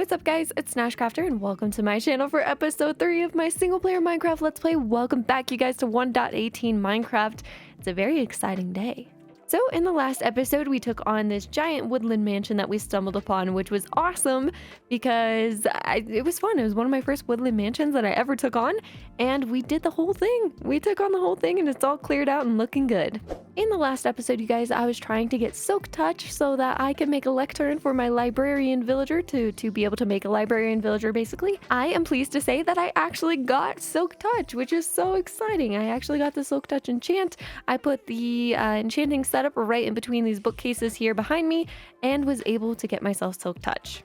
What's up guys, it's Snashcrafter and welcome to my channel for episode 3 of my single player Minecraft Let's Play. Welcome back you guys to 1.18 Minecraft. It's a very exciting day. So in the last episode, we took on this giant woodland mansion that we stumbled upon, which was awesome because it was fun. It was one of my first woodland mansions that I ever took on, and we did the whole thing. We took on the whole thing and it's all cleared out and looking good. In the last episode, you guys, I was trying to get Silk Touch so that I could make a lectern for my librarian villager to be able to make a librarian villager, basically. I am pleased to say that I actually got Silk Touch, which is so exciting. I actually got the Silk Touch enchant. I put the enchanting setup right in between these bookcases here behind me and was able to get myself Silk Touch.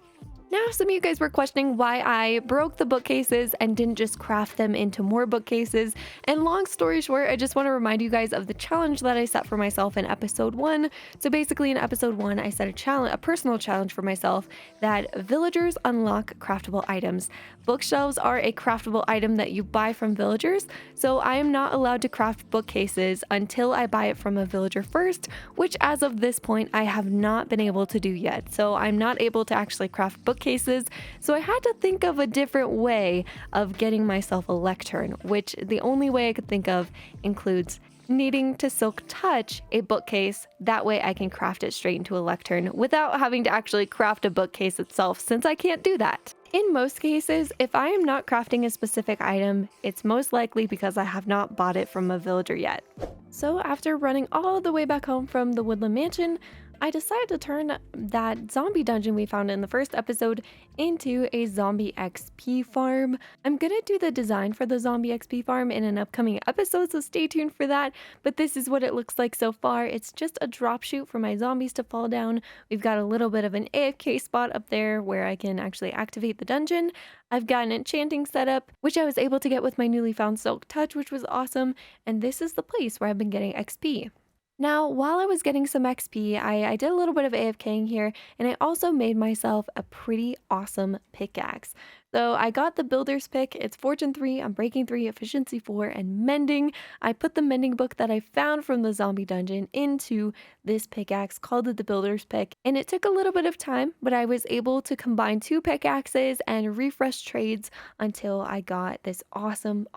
Now, some of you guys were questioning why I broke the bookcases and didn't just craft them into more bookcases. And long story short, I just want to remind you guys of the challenge that I set for myself in episode 1. So basically in episode 1, I set a personal challenge for myself that villagers unlock craftable items. Bookshelves are a craftable item that you buy from villagers, so I am not allowed to craft bookcases until I buy it from a villager first, which as of this point I have not been able to do yet. So I'm not able to actually craft bookcases, so I had to think of a different way of getting myself a lectern, which the only way I could think of includes needing to Silk Touch a bookcase. That way I can craft it straight into a lectern without having to actually craft a bookcase itself, since I can't do that. In most cases, if I am not crafting a specific item, it's most likely because I have not bought it from a villager yet. So after running all the way back home from the Woodland Mansion, I decided to turn that zombie dungeon we found in the first episode into a zombie XP farm. I'm gonna do the design for the zombie XP farm in an upcoming episode, so stay tuned for that. But this is what it looks like so far. It's just a drop chute for my zombies to fall down. We've got a little bit of an AFK spot up there where I can actually activate the dungeon. I've got an enchanting setup, which I was able to get with my newly found Silk Touch, which was awesome. And this is the place where I've been getting XP. Now, while I was getting some XP, I did a little bit of AFKing here, and I also made myself a pretty awesome pickaxe. So I got the builder's pick. It's Fortune 3, Unbreaking 3, Efficiency 4, and Mending. I put the mending book that I found from the zombie dungeon into this pickaxe, called it the builder's pick. And it took a little bit of time, but I was able to combine 2 pickaxes and refresh trades until I got this awesome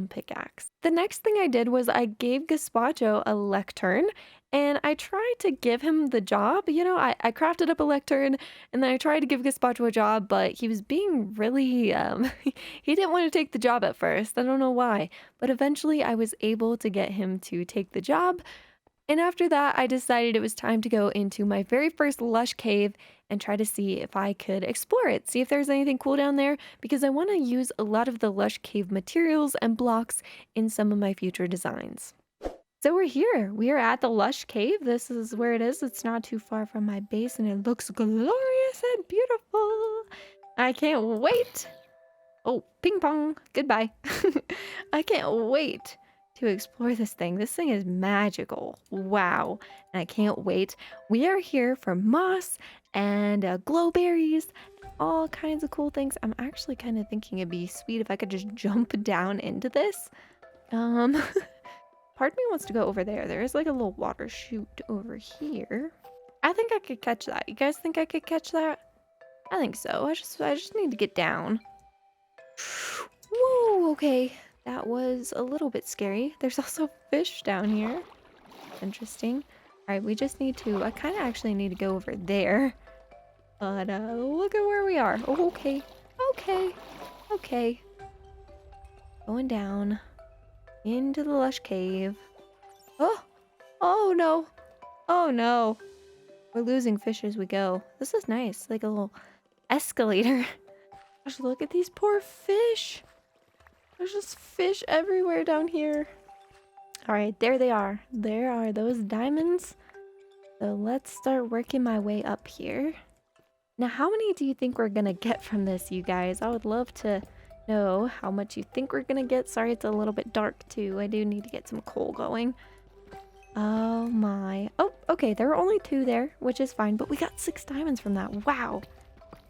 pickaxe. The next thing I did was I gave Gazpacho a lectern. And I tried to give him the job. You know, I crafted up a lectern and then I tried to give Gazpacho a job, but he was being really, he didn't want to take the job at first. I don't know why, but eventually I was able to get him to take the job. And after that, I decided it was time to go into my very first lush cave and try to see if I could explore it, see if there's anything cool down there, because I want to use a lot of the lush cave materials and blocks in some of my future designs. So we're here. We are at the Lush Cave. This is where it is. It's not too far from my base and it looks glorious and beautiful. I can't wait. Oh, ping pong. Goodbye. I can't wait to explore this thing. This thing is magical. Wow. And I can't wait. We are here for moss and glowberries, all kinds of cool things. I'm actually kind of thinking it'd be sweet if I could just jump down into this. Part of me wants to go over there. There is like a little water chute over here. I think I could catch that. You guys think I could catch that? I think so. I just need to get down. Whoa, okay. That was a little bit scary. There's also fish down here. Interesting. All right, we just need to, I kind of actually need to go over there. But look at where we are. Oh, okay. Okay. Going down into the lush cave. Oh no. We're losing fish as we go. This is nice, like a little escalator. Just look at these poor fish. There's just fish everywhere down here. All right, there they are. There are those diamonds. So let's start working my way up here. Now, how many do you think we're gonna get from this, you guys? I would love to know how much you think we're gonna get. Sorry, it's a little bit dark too. I do need to get some coal going. Oh my. Oh, okay, there were only 2 there, which is fine, but we got 6 diamonds from that. Wow,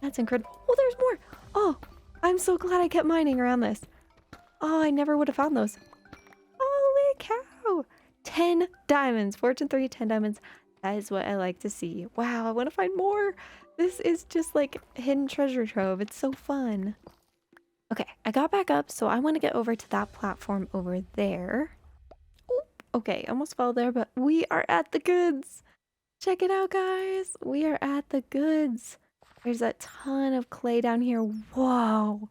that's incredible. Oh, there's more. Oh, I'm so glad I kept mining around this. Oh, I never would have found those. Holy cow. 10 diamonds. Fortune 3, 10 diamonds. That is what I like to see. Wow, I want to find more. This is just like hidden treasure trove. It's so fun. Okay, I got back up, so I want to get over to that platform over there. Oop, okay, almost fell there, but we are at the goods. Check it out, guys. We are at the goods. There's a ton of clay down here. Whoa,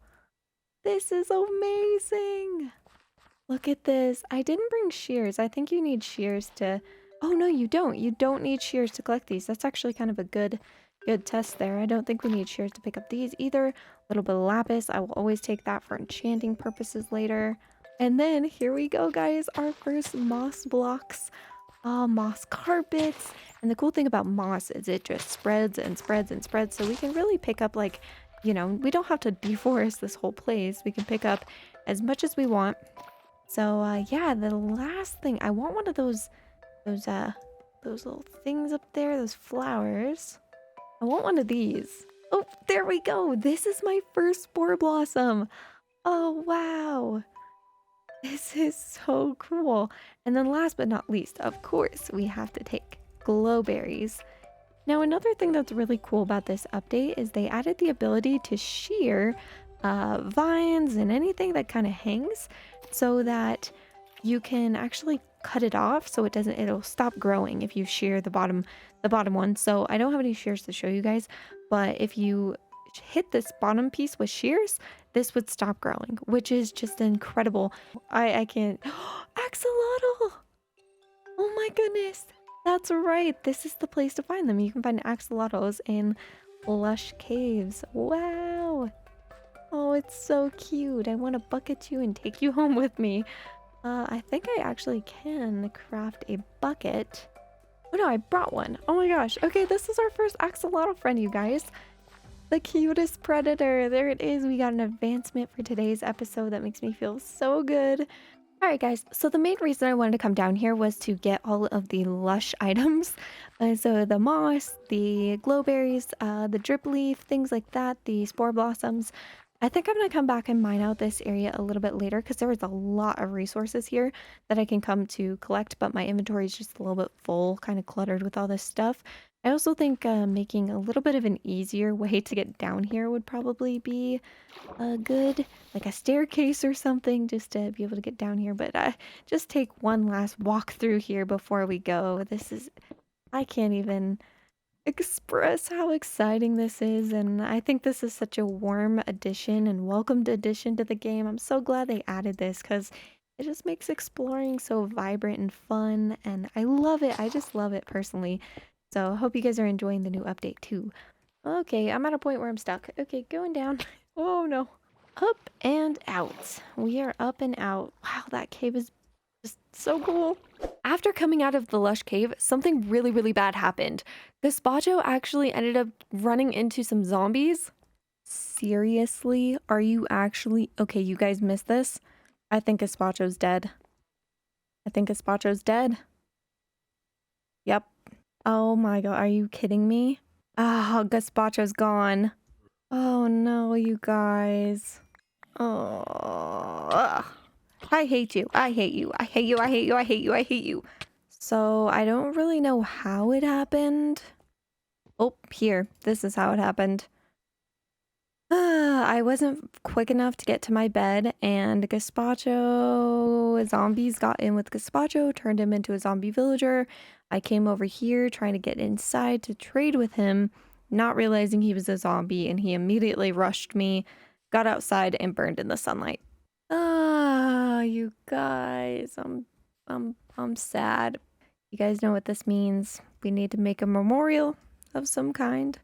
this is amazing. Look at this. I didn't bring shears. I think you need shears to... Oh, no, you don't. You don't need shears to collect these. That's actually kind of a good test there. I don't think we need shears to pick up these either. A little bit of lapis. I will always take that for enchanting purposes later. And then here we go, guys. Our first moss blocks. Moss carpets. And the cool thing about moss is it just spreads and spreads and spreads. So we can really pick up, like, you know, we don't have to deforest this whole place. We can pick up as much as we want. So, yeah, the last thing, I want one of those little things up there, those flowers. I want one of these. Oh, there we go. This is my first spore blossom. Oh, wow. This is so cool. And then last but not least, of course, we have to take glowberries. Now, another thing that's really cool about this update is they added the ability to shear vines and anything that kind of hangs so that you can actually cut it off so it'll stop growing if you shear the bottom one. So I don't have any shears to show you guys, but if you hit this bottom piece with shears, this would stop growing, which is just incredible. I can't... Axolotl! Oh my goodness! That's right, this is the place to find them. You can find axolotls in lush caves. Wow! Oh, it's so cute. I want to bucket you and take you home with me. I think I actually can craft a bucket. Oh no, I brought one. Oh my gosh. Okay, this is our first axolotl friend, you guys. The cutest predator. There it is. We got an advancement for today's episode. That makes me feel so good. Alright guys, so the main reason I wanted to come down here was to get all of the lush items. So the moss, the glowberries, the drip leaf, things like that, the spore blossoms. I think I'm going to come back and mine out this area a little bit later because there is a lot of resources here that I can come to collect, but my inventory is just a little bit full, kind of cluttered with all this stuff. I also think making a little bit of an easier way to get down here would probably be good, like a staircase or something, just to be able to get down here. But just take one last walk through here before we go. I can't even express how exciting this is, and I think this is such a warm addition and welcomed addition to the game. I'm so glad they added this because it just makes exploring so vibrant and fun, and I love it. I just love it personally. So I hope you guys are enjoying the new update too. Okay, I'm at a point where I'm stuck. Okay, going down. Oh no. Up and out. We are up and out. Wow, that cave is just so cool. After coming out of the lush cave, something really, really bad happened. Gazpacho actually ended up running into some zombies. Seriously? Are you actually... Okay, you guys missed this? I think Gazpacho's dead. I think Gazpacho's dead. Yep. Oh my god, are you kidding me? Ah, Gazpacho's gone. Oh no, you guys. Oh, ugh. I hate you. I hate you. I hate you. I hate you. I hate you. I hate you. So I don't really know how it happened. Oh, here. This is how it happened. I wasn't quick enough to get to my bed, and zombies got in with Gazpacho, turned him into a zombie villager. I came over here trying to get inside to trade with him, not realizing he was a zombie, and he immediately rushed me, got outside, and burned in the sunlight. You guys, I'm sad. You guys know what this means. We need to make a memorial of some kind.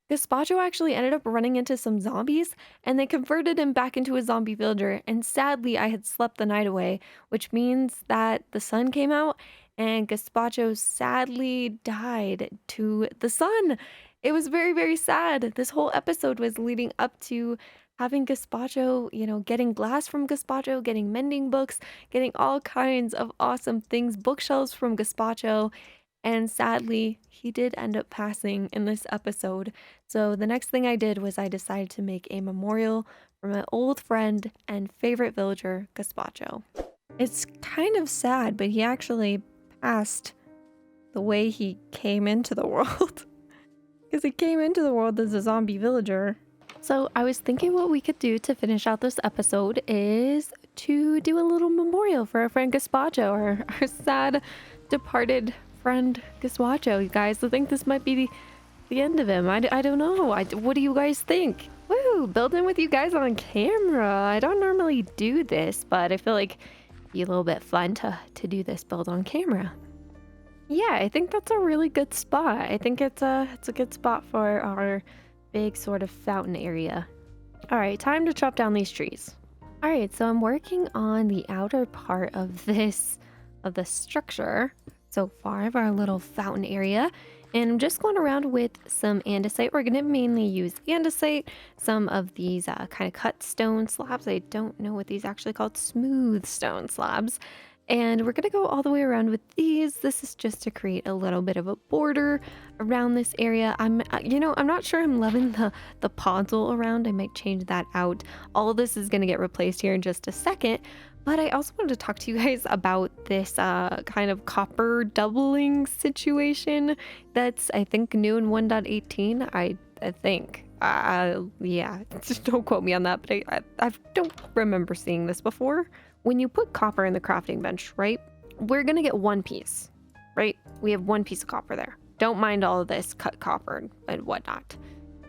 Gazpacho actually ended up running into some zombies, and they converted him back into a zombie villager, and sadly I had slept the night away, which means that the sun came out, and Gazpacho sadly died to the sun. It was very, very sad. This whole episode was leading up to having Gazpacho, you know, getting glass from Gazpacho, getting mending books, getting all kinds of awesome things, bookshelves from Gazpacho, and sadly, he did end up passing in this episode. So the next thing I did was I decided to make a memorial for my old friend and favorite villager, Gazpacho. It's kind of sad, but he actually passed the way he came into the world. because he came into the world as a zombie villager. So I was thinking what we could do to finish out this episode is to do a little memorial for our friend Gazpacho, our sad departed friend Gazpacho. You guys, I think this might be the end of him. I don't know. What do you guys think? Woo! Building with you guys on camera. I don't normally do this, but I feel like it'd be a little bit fun to do this build on camera. Yeah, I think that's a really good spot. I think it's a good spot for our big sort of fountain area. All right, time to chop down these trees. All right, so I'm working on the outer part of the structure so far of our little fountain area. And I'm just going around with some andesite. We're going to mainly use andesite, some of these kind of cut stone slabs. I don't know what these actually called, smooth stone slabs. And we're going to go all the way around with these. This is just to create a little bit of a border around this area. I'm not sure I'm loving the podzol around. I might change that out. All of this is going to get replaced here in just a second. But I also wanted to talk to you guys about this kind of copper doubling situation that's, I think, new in 1.18. I think. Yeah, just don't quote me on that, but I don't remember seeing this before. When you put copper in the crafting bench, right, we're going to get one piece, right? We have one piece of copper there. Don't mind all of this cut copper and whatnot.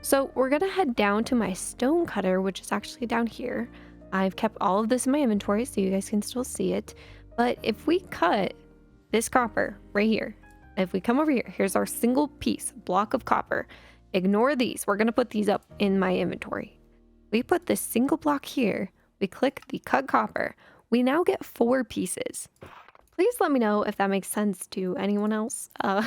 So we're going to head down to my stone cutter, which is actually down here. I've kept all of this in my inventory so you guys can still see it. But if we cut this copper right here, if we come over here, here's our single piece, block of copper. Ignore these. We're going to put these up in my inventory. We put this single block here. We click the cut copper. We now get 4 pieces. Please let me know if that makes sense to anyone else. I'm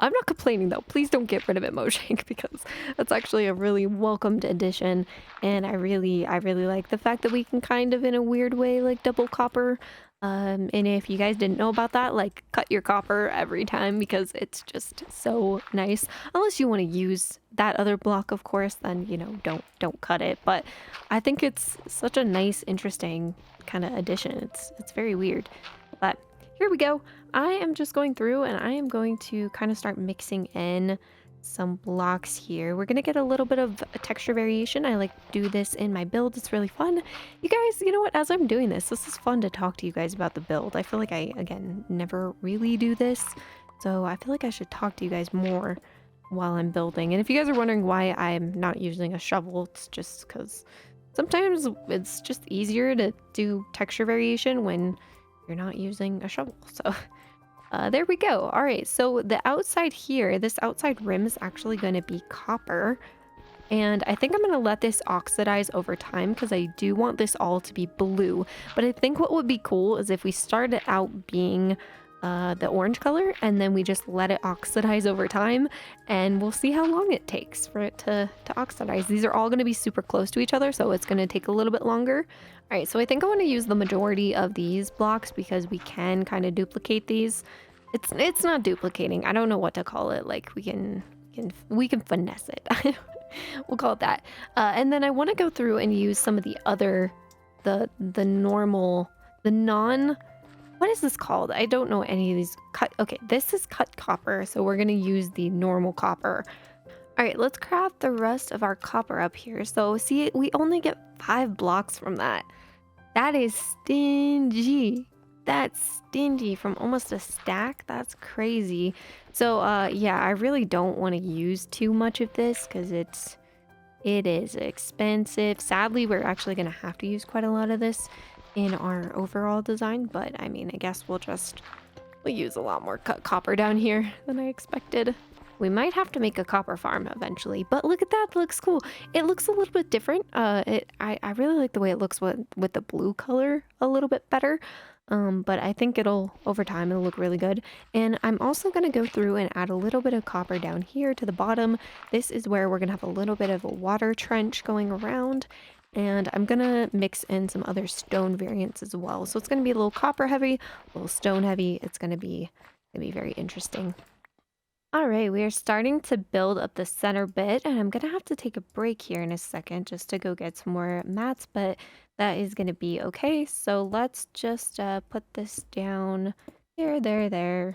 not complaining though. Please don't get rid of it, Mojang, because that's actually a really welcomed addition. And I really like the fact that we can kind of, in a weird way, like double copper. And if you guys didn't know about that, like cut your copper every time because it's just so nice. Unless you want to use that other block, of course, then don't cut it. But I think it's such a nice, interesting kind of addition. It's very weird. But here we go. I am just going through and I am going to kind of start mixing in some blocks here. We're gonna get a little bit of a texture variation. I like to do this in my build. It's really fun. You guys, you know what? As I'm doing this is fun to talk to you guys about the build. I feel like I, again, never really do this. So I feel like I should talk to you guys more while I'm building. And if you guys are wondering why I'm not using a shovel, it's just because sometimes it's just easier to do texture variation when you're not using a shovel. So there we go. All right, so the outside here, this outside rim is actually going to be copper. And I think I'm going to let this oxidize over time because I do want this all to be blue. But I think what would be cool is if we started out being the orange color and then we just let it oxidize over time, and we'll see how long it takes for it to oxidize. These are all going to be super close to each other, so it's going to take a little bit longer. All right, so I think I want to use the majority of these blocks because we can kind of duplicate these. It's not duplicating. I don't know what to call it. Like we can finesse it. We'll call it that. And then I want to go through and use some of the other, the normal, the non. What is this called? I don't know any of these. Okay, this is cut copper, so we're gonna use the normal copper. All right, let's craft the rest of our copper up here. So see, we only get 5 blocks from that. That is stingy. That's stingy from almost a stack. That's crazy. So yeah, I really don't want to use too much of this because it is expensive. Sadly, we're actually gonna have to use quite a lot of this in our overall design, but I mean, I guess we'll use a lot more cut copper down here than I expected. We might have to make a copper farm eventually, but look at that, it looks cool. It looks a little bit different. I really like the way it looks with the blue color a little bit better. But I think over time, it'll look really good. And I'm also going to go through and add a little bit of copper down here to the bottom. This is where we're going to have a little bit of a water trench going around. And I'm going to mix in some other stone variants as well. So it's going to be a little copper heavy, a little stone heavy. It's going to be very interesting. All right, we are starting to build up the center bit, and I'm gonna have to take a break here in a second just to go get some more mats, but that is gonna be okay. So let's just put this down there,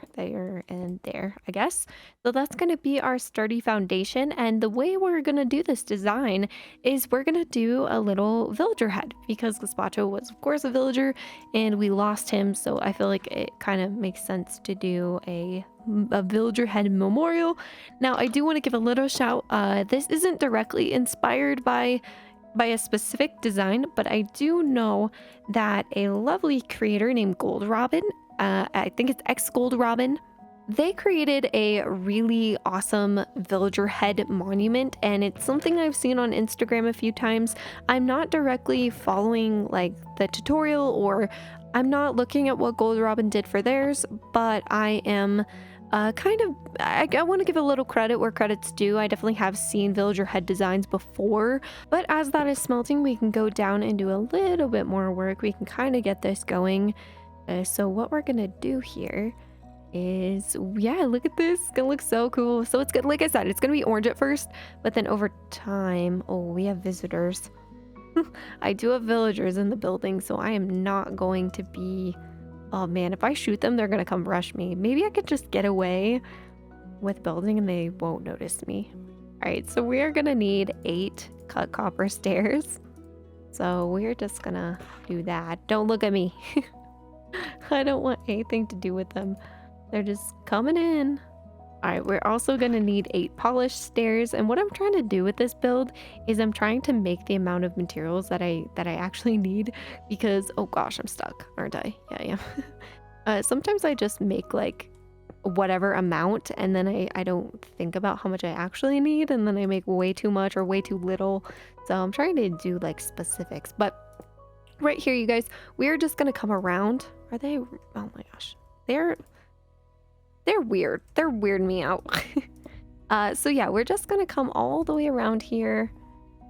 and there, I guess. So that's going to be our sturdy foundation. And the way we're going to do this design is we're going to do a little villager head because Gazpacho was, of course, a villager and we lost him. So I feel like it kind of makes sense to do a villager head memorial. Now, I do want to give a little shout. This isn't directly inspired by a specific design, but I do know that a lovely creator named Gold Robin, I think it's X Gold Robin, they created a really awesome villager head monument, and it's something I've seen on Instagram a few times. I'm not directly following like the tutorial, or I'm not looking at what Gold Robin did for theirs, but I am I want to give a little credit where credit's due. I definitely have seen villager head designs before, but as that is smelting, we can go down and do a little bit more work. We can kind of get this going. So what we're gonna do here is, yeah, look at this. It's gonna look so cool. So it's good. Like I said, it's gonna be orange at first, but then over time, oh, we have visitors. I do have villagers in the building, so I am not going to be... Oh man, if I shoot them, they're gonna come rush me. Maybe I could just get away with building and they won't notice me. All right, so we are gonna need 8 cut copper stairs. So we're just gonna do that. Don't look at me. I don't want anything to do with them. They're just coming in. All right, we're also gonna need 8 polished stairs. And what I'm trying to do with this build is I'm trying to make the amount of materials that I actually need, because, oh gosh, I'm stuck, aren't I? Yeah, I am. Sometimes I just make like whatever amount and then I don't think about how much I actually need, and then I make way too much or way too little. So I'm trying to do like specifics. But right here, you guys, we're just gonna come around. Are they? Oh my gosh. They're weird. They're weirding me out. So yeah, we're just gonna come all the way around here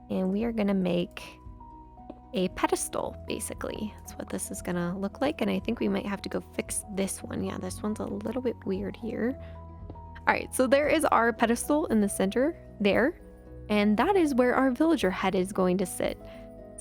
and we are gonna make a pedestal, basically. That's what this is gonna look like. And I think we might have to go fix this one. Yeah, this one's a little bit weird here. All right, so there is our pedestal in the center there. And that is where our villager head is going to sit.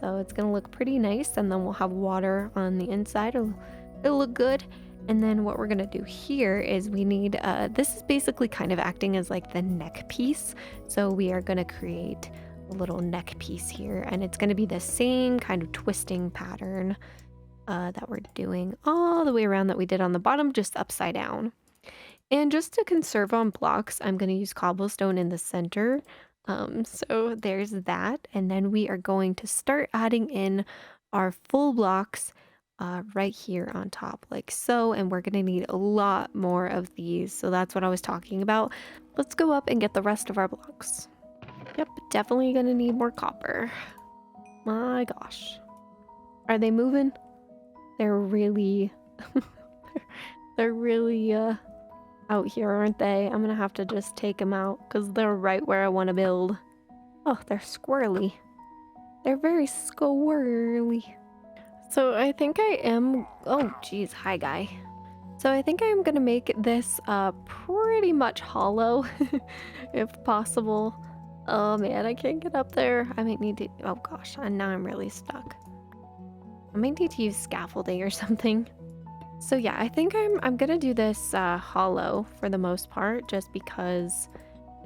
So it's gonna look pretty nice, and then we'll have water on the inside. It'll look good. And then what we're gonna do here is we need, this is basically kind of acting as like the neck piece. So we are gonna create a little neck piece here, and it's gonna be the same kind of twisting pattern that we're doing all the way around that we did on the bottom, just upside down. And just to conserve on blocks, I'm gonna use cobblestone in the center. So there's that. And then we are going to start adding in our full blocks right here on top, like so. And we're gonna need a lot more of these, so that's what I was talking about. Let's go up and get the rest of our blocks. Yep, definitely gonna need more copper. My gosh, are they moving? They're really they're really out here, aren't they? I'm gonna have to just take them out because they're right where I want to build. Oh, they're squirrely. They're very squirrely. So I think I am... Oh, geez. Hi, guy. So I think I'm going to make this pretty much hollow, if possible. Oh, man, I can't get up there. I might need to... Oh, gosh. And now I'm really stuck. I might need to use scaffolding or something. So yeah, I think I'm going to do this hollow for the most part, just because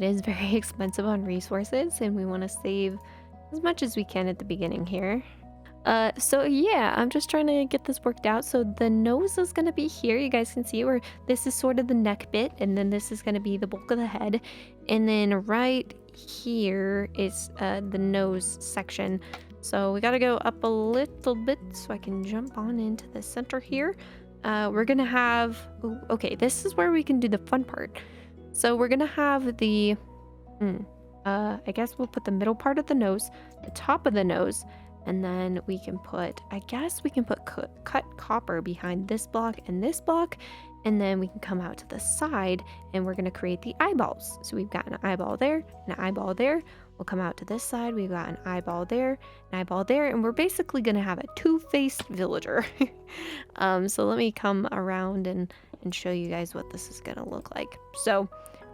it is very expensive on resources, and we want to save as much as we can at the beginning here. So yeah, I'm just trying to get this worked out. So the nose is going to be here. You guys can see where this is sort of the neck bit, and then this is going to be the bulk of the head. And then right here is the nose section. So we got to go up a little bit so I can jump on into the center here. We're going to have... Ooh, okay, this is where we can do the fun part. So we're going to have the... I guess we'll put the middle part of the nose, the top of the nose, and then we can put, I guess we can put cut copper behind this block and this block, and then we can come out to the side and we're going to create the eyeballs. So we've got an eyeball there, an eyeball there. We'll come out to this side. We've got an eyeball there, an eyeball there, and we're basically going to have a two-faced villager. So let me come around and show you guys what this is going to look like. So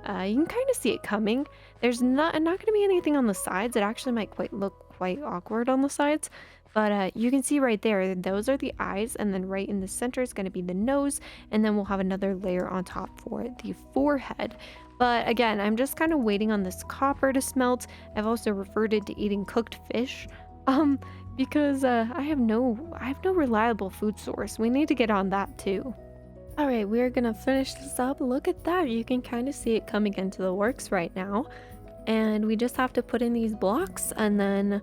you can kind of see it coming. There's not going to be anything on the sides. It actually might look quite awkward on the sides, But you can see right there, those are the eyes, and then right in the center is going to be the nose, and then we'll have another layer on top for the forehead. But again, I'm just kind of waiting on this copper to smelt. I've also reverted to eating cooked fish, um, because I have no reliable food source. We need to get on that too. All right, we're gonna finish this up. Look at that. You can kind of see it coming into the works right now. And we just have to put in these blocks and then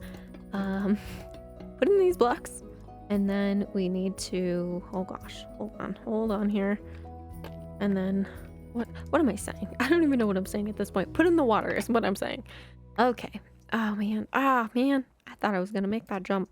um, put in these blocks. And then we need to, oh gosh, hold on here. And then, what am I saying? I don't even know what I'm saying at this point. Put in the water is what I'm saying. Okay. Oh man. Ah man. I thought I was gonna make that jump.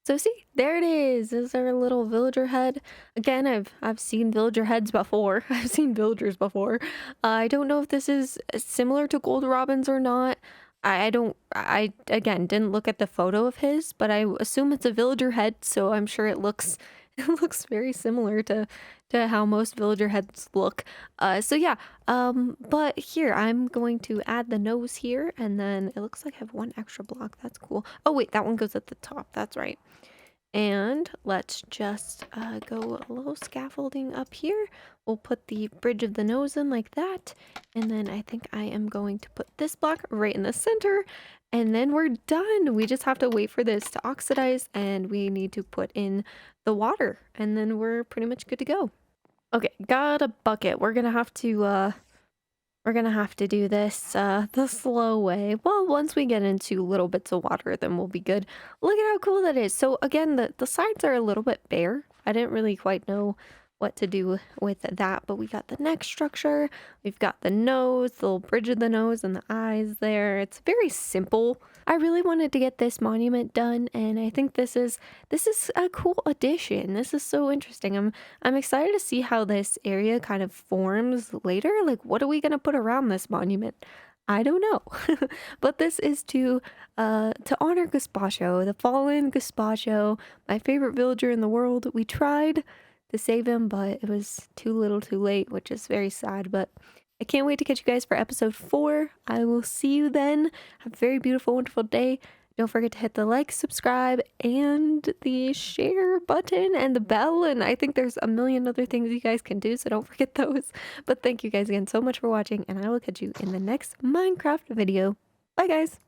So see, there it is. This is our little villager head. Again, I've seen villager heads before. I've seen villagers before. I don't know if this is similar to gold robins or not. I don't. I again didn't look at the photo of his, but I assume it's a villager head. So I'm sure it looks it looks very similar to how most villager heads look. So yeah. But here I'm going to add the nose here, and then it looks like I have one extra block. That's cool. Oh wait, that one goes at the top. That's right. And let's just go a little scaffolding up here. We'll put the bridge of the nose in like that. And then I think I am going to put this block right in the center. And then we're done. We just have to wait for this to oxidize and we need to put in the water. And then we're pretty much good to go. Okay, got a bucket. We're gonna have to do this the slow way. Well, once we get into little bits of water, then we'll be good. Look at how cool that is. So again, the sides are a little bit bare. I didn't really quite know what to do with that, but we got the neck structure, we've got the nose, the little bridge of the nose and the eyes there. It's very simple. I really wanted to get this monument done, and I think this is a cool addition. This is so interesting. I'm excited to see how this area kind of forms later. Like, what are we gonna put around this monument? I don't know. But this is to honor Gazpacho, the fallen Gazpacho, my favorite villager in the world. We tried to save him, but it was too little too late, which is very sad. But I can't wait to catch you guys for episode 4. I will see you then. Have a very beautiful, wonderful day. Don't forget to hit the like, subscribe, and the share button and the bell. And I think there's a million other things you guys can do, so don't forget those. But thank you guys again so much for watching, and I will catch you in the next Minecraft video. Bye, guys.